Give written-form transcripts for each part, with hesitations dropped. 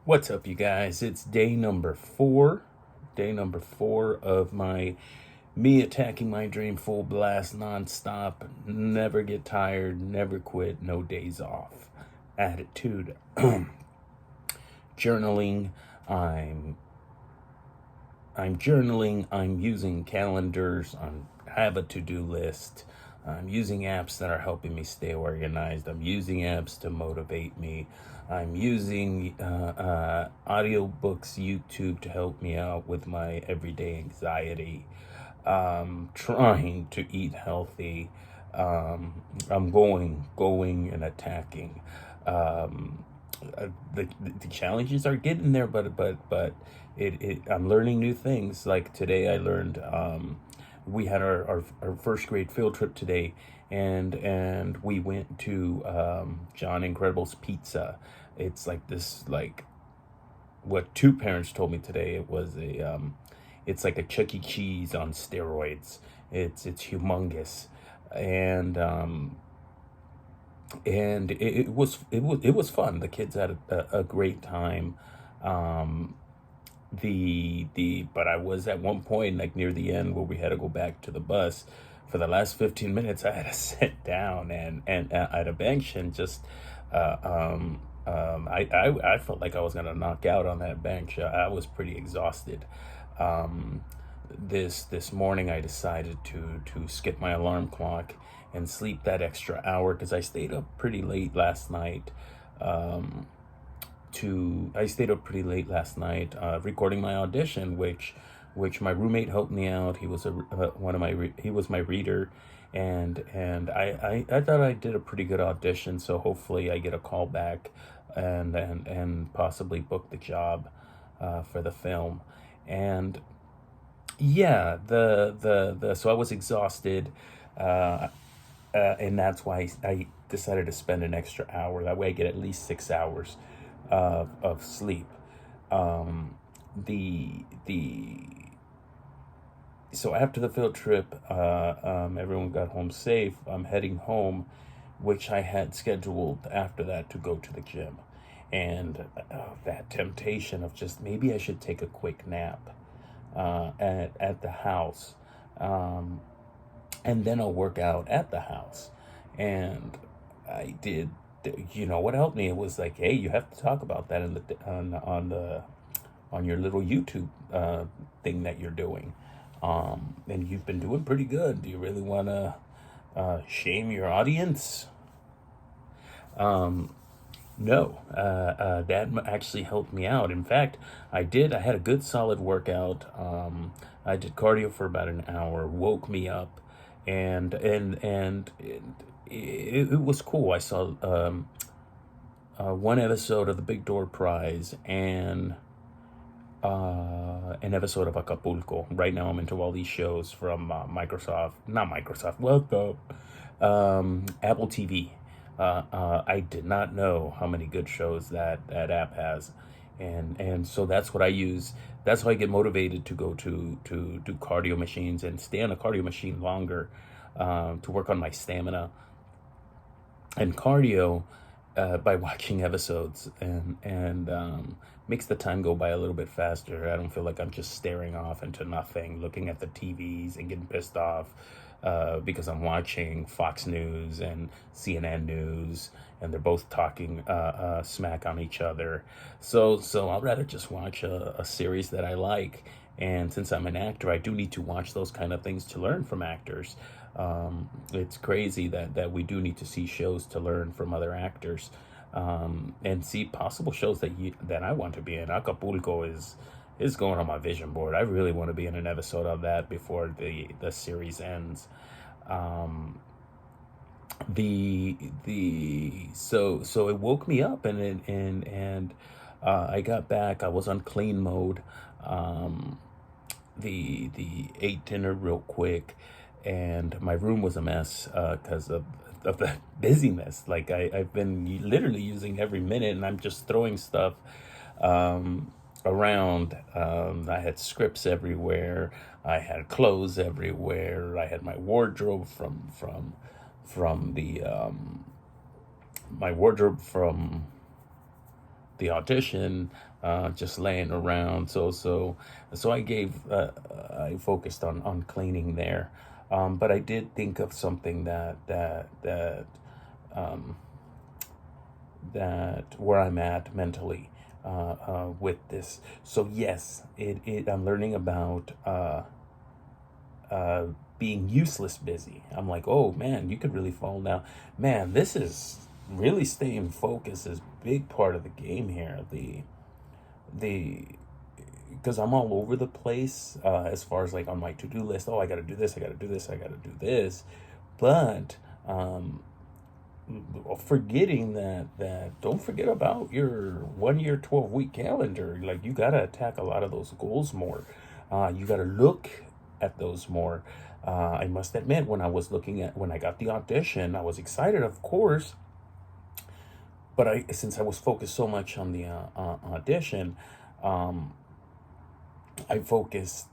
What's up, you guys? It's day number 4. Day number 4 of me attacking my dream full blast nonstop. Never get tired, never quit, no days off. Attitude. Journaling. I'm I'm journaling. I'm using calendars. I have a to-do list. I'm using apps that are helping me stay organized. I'm using apps to motivate me. I'm using audiobooks, YouTube to help me out with my everyday anxiety. Trying to eat healthy. I'm going and attacking. Um, the challenges are getting there, but I'm learning new things. Like today, I learned we had our first grade field trip today, and we went to John Incredible's Pizza. It's like this like what two parents told me today. It's like a Chuck E. Cheese on steroids. It's humongous, and it was fun. The kids had a great time. Um, the but I was at one point like near the end where we had to go back to the bus. For the last 15 minutes, I had to sit down and at a bench and just I felt like I was gonna knock out on that bench. I was pretty exhausted. Um, this morning I decided to skip my alarm clock and sleep that extra hour because I stayed up pretty late last night. Um, to I stayed up pretty late last night recording my audition, which my roommate helped me out. He was he was my reader, and I thought I did a pretty good audition. So hopefully I get a call back and possibly book the job for the film. And yeah, the so I was exhausted, uh, and that's why I decided to spend an extra hour. That way, I get at least 6 hours of sleep. Um, the so after the field trip, everyone got home safe. I'm heading home, which I had scheduled after that to go to the gym, and that temptation of just maybe I should take a quick nap at the house. Um, and then I'll work out at the house. And I did. You know what helped me? It was like, hey, you have to talk about that in on your little YouTube thing that you're doing. And you've been doing pretty good. Do you really want to shame your audience? Um, no, that actually helped me out. In fact, I did. I had a good solid workout. I did cardio for about an hour, woke me up, and it was cool. I saw one episode of The Big Door Prize and an episode of Acapulco. Right now, I'm into all these shows from not Microsoft, welcome, Apple TV. I did not know how many good shows that app has, and so that's what I use. That's how I get motivated to go to do cardio machines and stay on a cardio machine longer, to work on my stamina and cardio by watching episodes and makes the time go by a little bit faster. I don't feel like I'm just staring off into nothing, looking at the TVs and getting pissed off because I'm watching Fox News and CNN News, and they're both talking smack on each other. So I'd rather just watch a series that I like. And since I'm an actor, I do need to watch those kind of things to learn from actors. It's crazy that we do need to see shows to learn from other actors, and see possible shows that I want to be in. Acapulco is going on my vision board. I really want to be in an episode of that before the series ends. Um, so it woke me up, and I got back. I was on clean mode. Um, the ate dinner real quick, and my room was a mess because of the busyness. Like I've been literally using every minute, and I'm just throwing stuff um, around. I had scripts everywhere. I had clothes everywhere. I had my wardrobe from the my wardrobe from the audition, just laying around. So I focused on cleaning there. But I did think of something um, that where I'm at mentally with this. So yes, it I'm learning about uh, being useless busy. I'm like, oh man, you could really fall down. Man, this is really staying focused is big part of the game here. The because I'm all over the place as far as like on my to-do list. Oh, I got to do this. I got to do this. I got to do this. But forgetting that don't forget about your 1 year 12-week calendar. Like, you got to attack a lot of those goals more. You got to look at those more. I must admit, when I got the audition, I was excited, of course, but since I was focused so much on the audition, um, I focused.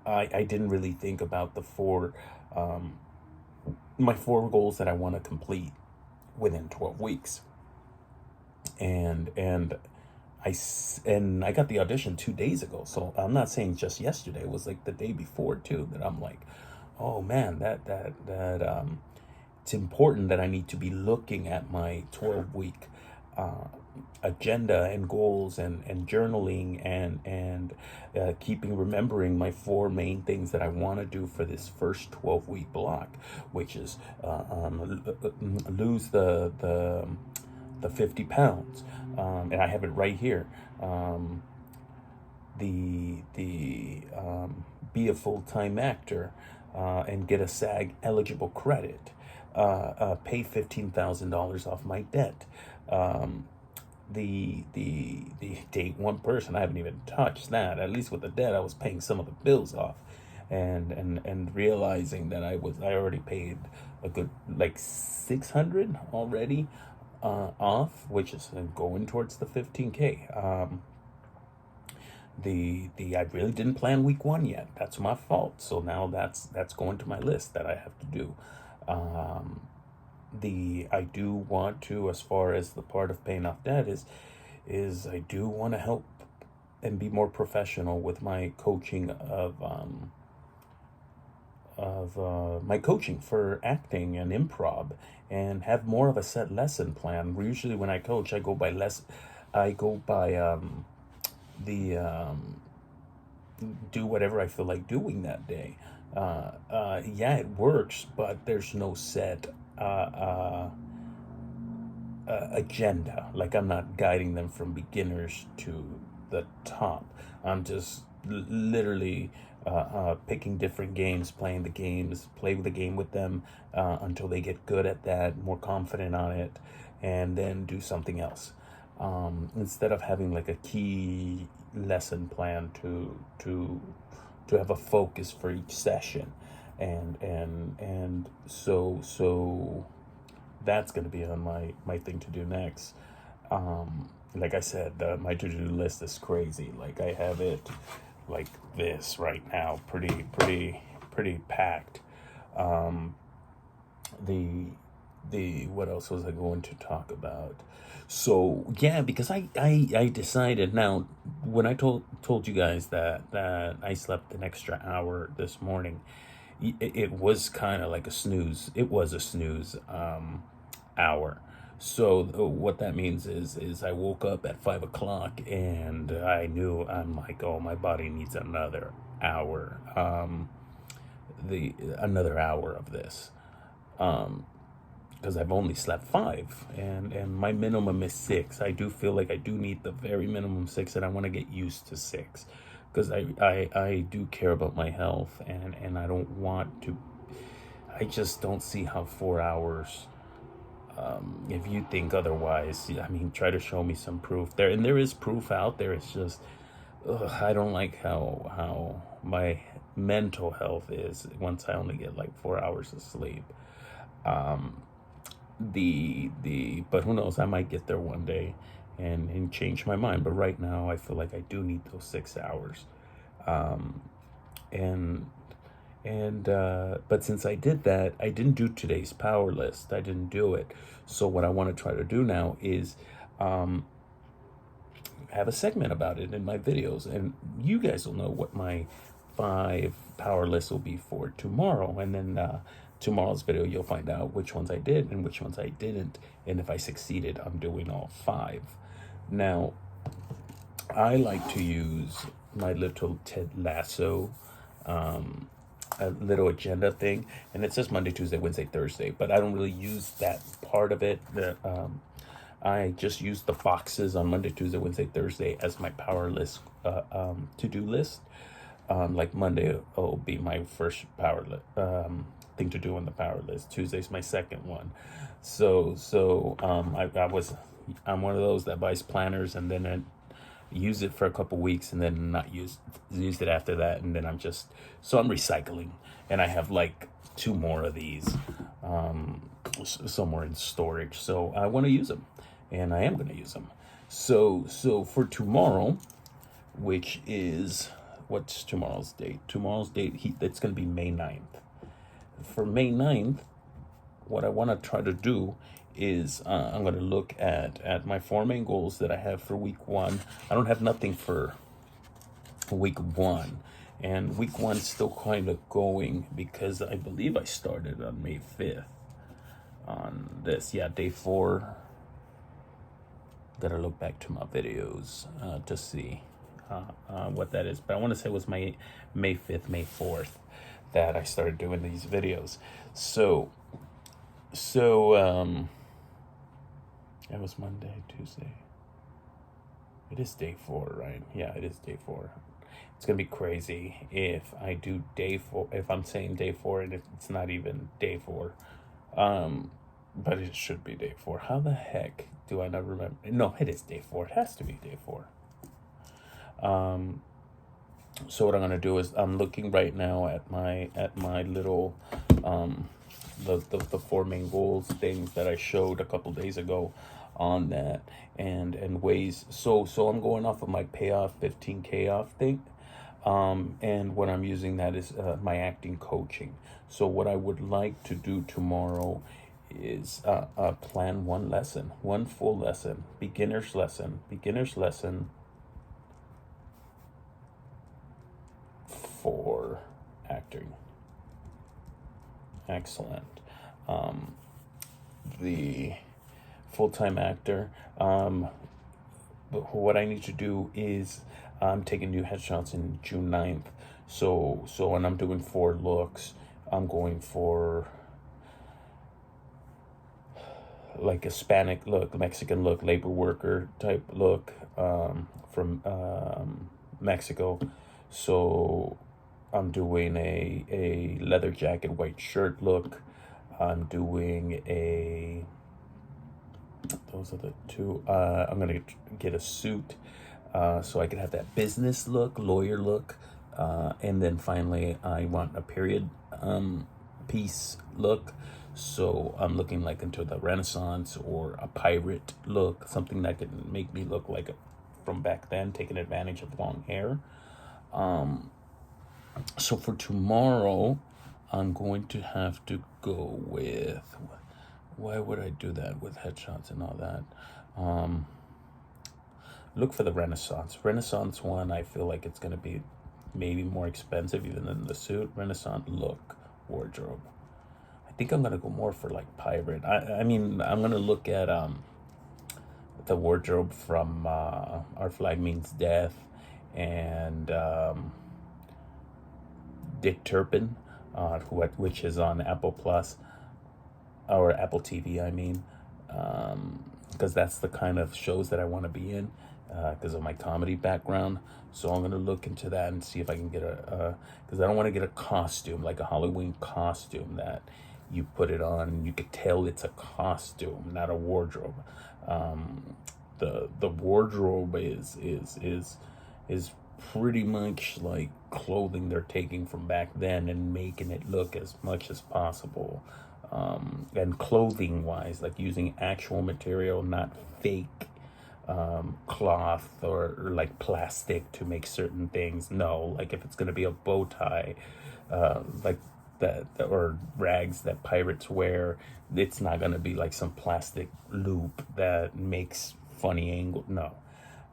I didn't really think about um, my four goals that I want to complete within 12 weeks. And and I got the audition 2 days ago. So I'm not saying just yesterday. It was like the day before too that I'm like, oh man, that it's important that I need to be looking at my 12-week uh, agenda and goals and journaling and keeping remembering my four main things that I want to do for this first 12-week block, which is lose the 50 pounds, and I have it right here. Um, the be a full-time actor and get a SAG eligible credit, pay $15,000 off my debt, um, the date one person. I haven't even touched that. At least with the debt, I was paying some of the bills off, and realizing that I already paid a good like 600 already off, which is going towards the 15K. The I really didn't plan week one yet. That's my fault. So now that's going to my list that I have to do. Um, the I do want to, as far as the part of paying off debt is I do want to help and be more professional with my coaching of my coaching for acting and improv, and have more of a set lesson plan. Usually when I coach, I go by the do whatever I feel like doing that day. Yeah, it works, but there's no set agenda. Like, I'm not guiding them from beginners to the top. I'm just literally picking different games, playing the games, play with the game with them until they get good at that, more confident on it, and then do something else. Instead of having like a key lesson plan to have a focus for each session, and so that's going to be on my thing to do next. Like I said, my to-do list is crazy. Like, I have it like this right now, pretty packed. Um, the what else was I going to talk about? So yeah, because I decided now, when I told you guys that I slept an extra hour this morning, it was kind of like a snooze. It was a snooze hour. So what that means is I woke up at 5 o'clock, and I knew, I'm like, oh, my body needs another hour. The Another hour of this. Because I've only slept 5, and my minimum is 6. I do feel like I do need the very minimum 6, and I want to get used to 6, because I do care about my health, and I don't want to. I just don't see how 4 hours. If you think otherwise, I mean, try to show me some proof there, and there is proof out there. It's just, I don't like how my mental health is once I only get like 4 hours of sleep. Um, but who knows? I might get there one day and change my mind. But right now, I feel like I do need those 6 hours. Um, and but since I did that, I didn't do today's power list. I didn't do it. So what I want to try to do now is have a segment about it in my videos, and you guys will know what my 5 power lists will be for tomorrow. And then tomorrow's video, you'll find out which ones I did and which ones I didn't, and if I succeeded on doing all 5. Now, I like to use my little Ted Lasso a little agenda thing, and it says Monday, Tuesday, Wednesday, Thursday, but I don't really use that part of it. I just use the boxes on Monday, Tuesday, Wednesday, Thursday as my power list, to-do list. Like Monday will be my first power thing to do on the power list. Tuesday's my second one. I'm one of those that buys planners and then I use it for a couple weeks and then not use it after that, and then I'm recycling, and I have like 2 more of these somewhere in storage, so I want to use them, and I am going to use them. So for tomorrow, which is, what's tomorrow's date? Tomorrow's date, it's going to be May 9th. For May 9th, what I want to try to do is I'm going to look at my 4 main goals that I have for week 1. I don't have nothing for week 1. And week 1's still kind of going because I believe I started on May 5th on this. Yeah, day 4. Gotta look back to my videos to see what that is. But I want to say it was my May 5th, May 4th that I started doing these videos. So it was Monday, Tuesday. It is day 4, right? Yeah, it is day 4. It's gonna be crazy if I do day 4. If I'm saying day 4 and it's not even day 4, but it should be day 4. How the heck do I not remember? No, it is day 4. It has to be day 4. So what I'm gonna do is I'm looking right now at my little the 4 main goals things that I showed a couple days ago on that, and ways. So I'm going off of my payoff 15K off thing, and what I'm using that is my acting coaching. So what I would like to do tomorrow is plan 1 lesson, 1 full lesson, beginner's lesson for acting. Excellent. The full-time actor. But what I need to do is I'm taking new headshots in June 9th. So when I'm doing 4 looks, I'm going for like a Hispanic look, Mexican look, labor worker type look from Mexico. So I'm doing a leather jacket, white shirt look. I'm doing those are the 2. I'm gonna get a suit so I can have that business look, lawyer look, and then finally I want a period piece look. So I'm looking like into the Renaissance or a pirate look, something that could make me look like from back then, taking advantage of long hair. So for tomorrow, I'm going to have to go with, why would I do that with headshots and all that? Look for the Renaissance one. I feel like it's going to be maybe more expensive even than the suit. Renaissance look, wardrobe. I think I'm going to go more for like pirate. I mean, I'm going to look at the wardrobe from Our Flag Means Death and Dick Turpin, which is on Apple Plus or Apple TV, I mean, because that's the kind of shows that I want to be in because of my comedy background. So I'm going to look into that and see if I can get because I don't want to get a costume, like a Halloween costume that you put it on and you could tell it's a costume, not a wardrobe. The wardrobe is pretty much like clothing they're taking from back then and making it look as much as possible. And clothing wise, like using actual material, not fake cloth or like plastic to make certain things. No, like if it's going to be a bow tie, like that, or rags that pirates wear, it's not going to be like some plastic loop that makes funny angle. No.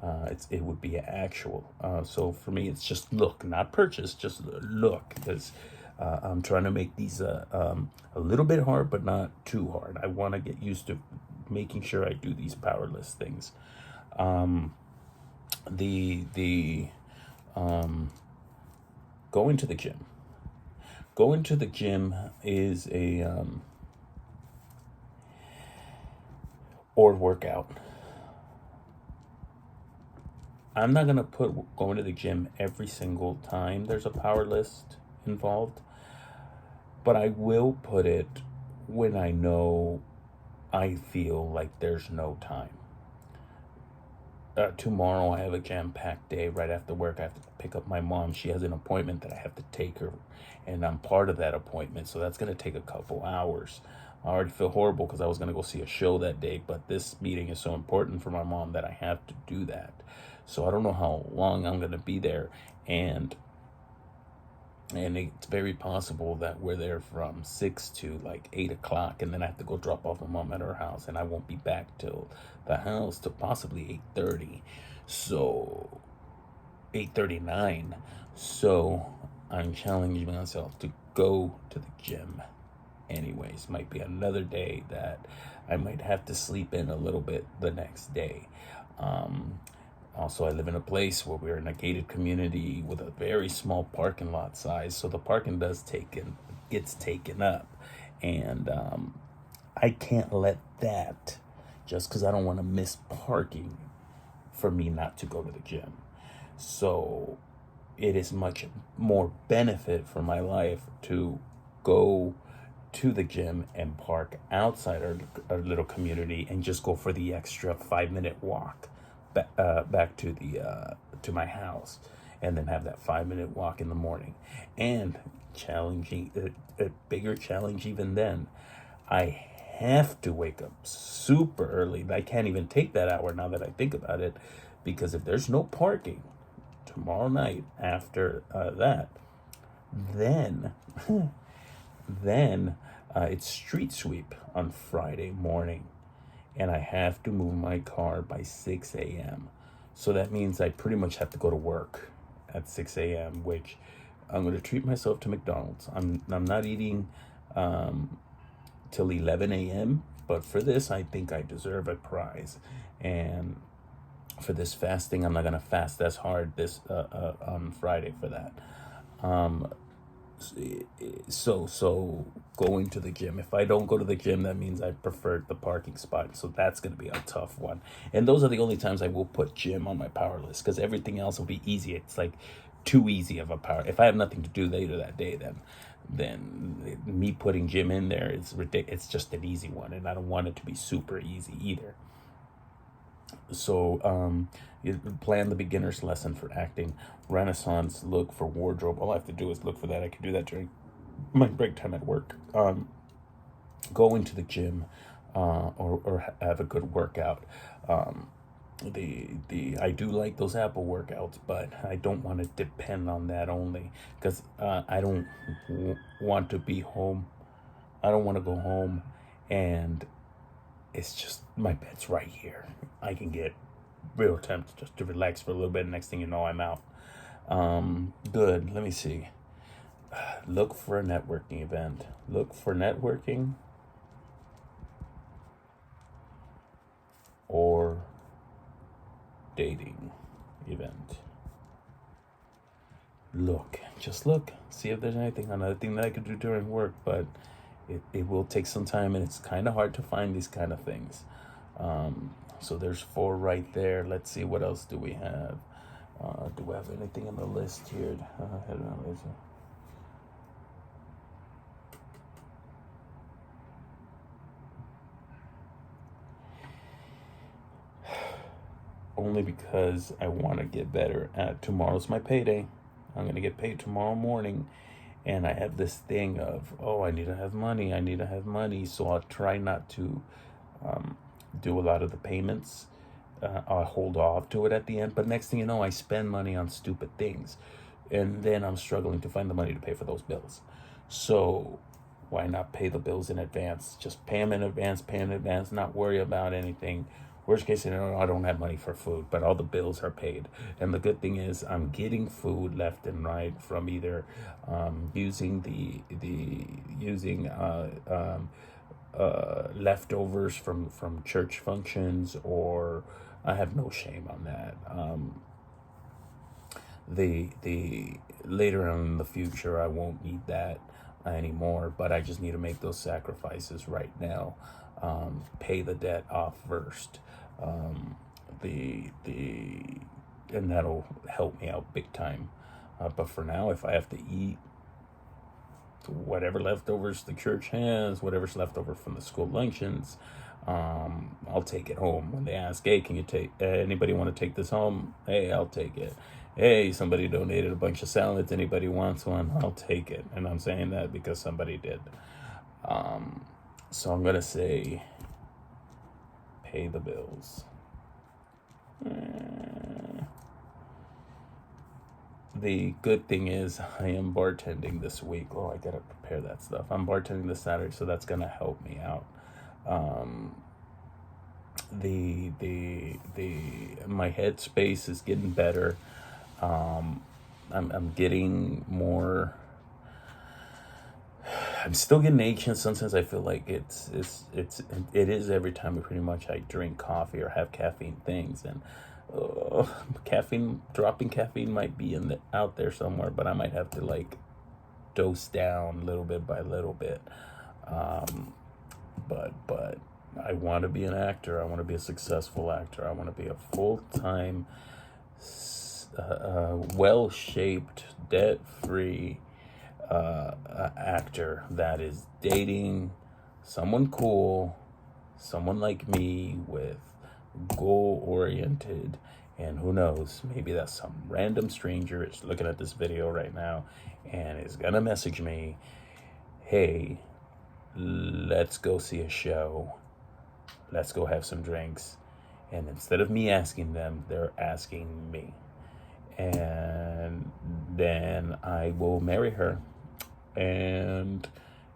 It would be actual. So for me, it's just look, not purchase, just look, because I'm trying to make these a little bit hard, but not too hard. I want to get used to making sure I do these powerless things. The Going to the gym. Going to the gym is a or workout. I'm not gonna put going to the gym every single time there's a power list involved, but I will put it when I know I feel like there's no time. Tomorrow I have a jam-packed day. Right after work, I have to pick up my mom. She has an appointment that I have to take her, and I'm part of that appointment, so that's going to take a couple hours. I already feel horrible because I was going to go see a show that day, but this meeting is so important for my mom that I have to do that. So I don't know how long I'm going to be there, and it's very possible that we're there from 6 to like 8 o'clock, and then I have to go drop off my mom at her house, and I won't be back till the house till possibly 8:30. So 8:39. So I'm challenging myself to go to the gym anyways. Might be another day that I might have to sleep in a little bit the next day. Also, I live in a place where we're in a gated community with a very small parking lot size, so the parking gets taken up, and I can't let that, just because I don't want to miss parking, for me not to go to the gym. So it is much more benefit for my life to go to the gym and park outside our little community and just go for the extra 5-minute walk back to my house, and then have that 5-minute walk in the morning. And challenging, a bigger challenge even then, I have to wake up super early. I can't even take that hour now that I think about it, because if there's no parking tomorrow night after that, then it's street sweep on Friday morning, and I have to move my car by 6 a.m. So that means I pretty much have to go to work at 6 a.m., which I'm going to treat myself to McDonald's. I'm not eating till 11 a.m., but for this, I think I deserve a prize. And for this fasting, I'm not going to fast as hard this on Friday for that. So going to the gym, if I don't go to the gym, that means I preferred the parking spot, so that's going to be a tough one. And those are the only times I will put gym on my power list, because everything else will be easy. It's like too easy of a power. If I have nothing to do later that day, then me putting gym in there is ridiculous. It's just an easy one, and I don't want it to be super easy either. So you plan the beginner's lesson for acting, Renaissance look for wardrobe. All I have to do is look for that. I can do that during my break time at work. Go into the gym, or have a good workout. I do like those Apple workouts, but I don't want to depend on that only, because I don't want to be home. I don't want to go home, and it's just my bed's right here. I can get real tempted just to relax for a little bit. Next thing you know, I'm out. Good. Let me see. Look for a networking event. Look for networking or dating event. Just look. See if there's anything. Another thing that I could do during work, but it will take some time, and it's kind of hard to find these kind of things. So there's 4 right there. Let's see, what else do we have? Do we have anything on the list here? Only because I want to get better. Tomorrow's my payday. I'm going to get paid tomorrow morning. And I have this thing of, I need to have money. So I'll try not to do a lot of the payments. I'll hold off to it at the end. But next thing you know, I spend money on stupid things. And then I'm struggling to find the money to pay for those bills. So why not pay the bills in advance? Just pay them in advance, not worry about anything Worst case scenario, I don't have money for food, but all the bills are paid. And the good thing is, I'm getting food left and right from either using leftovers from church functions, or I have no shame on that. The later on in the future, I won't need that anymore, but I just need to make those sacrifices right now. Pay the debt off first. The and that'll help me out big time. But for now, if I have to eat whatever leftovers the church has, whatever's left over from the school luncheons, I'll take it home. When they ask, hey, can you take, anybody want to take this home? Hey, I'll take it. Hey, somebody donated a bunch of salads. Anybody wants one? I'll take it. And I'm saying that because somebody did. So I'm going to say, pay the bills. The good thing is I am bartending this week. Oh, I gotta prepare that stuff. I'm bartending this Saturday, so that's gonna help me out. My headspace is getting better. I'm getting more. I'm still getting anxious. Sometimes I feel like it is every time pretty much I drink coffee or have caffeine things, and dropping caffeine might be out there somewhere, but I might have to like dose down little bit by little bit. But I want to be an actor. I want to be a successful actor. I want to be a full-time, well-shaped, debt-free actor that is dating someone cool, someone like me with goal-oriented, and who knows, maybe that's some random stranger is looking at this video right now and is gonna message me, hey, let's go see a show, let's go have some drinks. And instead of me asking them, they're asking me. And then I will marry her and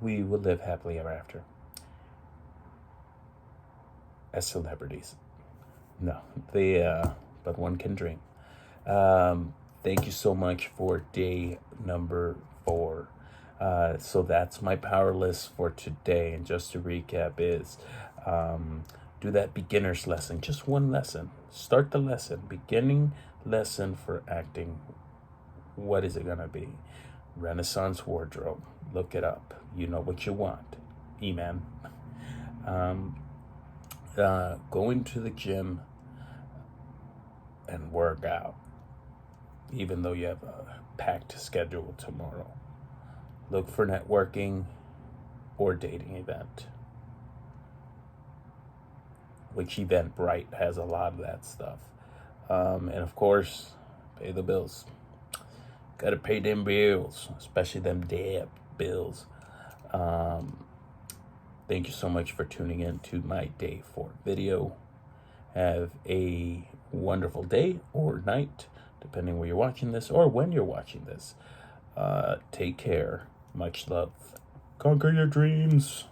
we will live happily ever after as celebrities. No, but one can dream. Thank you so much for day number 4. So that's my power list for today. And just to recap is, do that beginner's lesson, just one lesson. Start the lesson, beginning lesson for acting. What is it gonna be? Renaissance wardrobe. Look it up. You know what you want. E-man. Going to the gym and work out, even though you have a packed schedule tomorrow. Look for networking or dating event, which Eventbrite has a lot of that stuff. And of course, pay the bills. Gotta pay them bills, especially them debt bills. Thank you so much for tuning in to my day 4 video. Have a wonderful day or night, depending where you're watching this or when you're watching this. Take care. Much love. Conquer your dreams.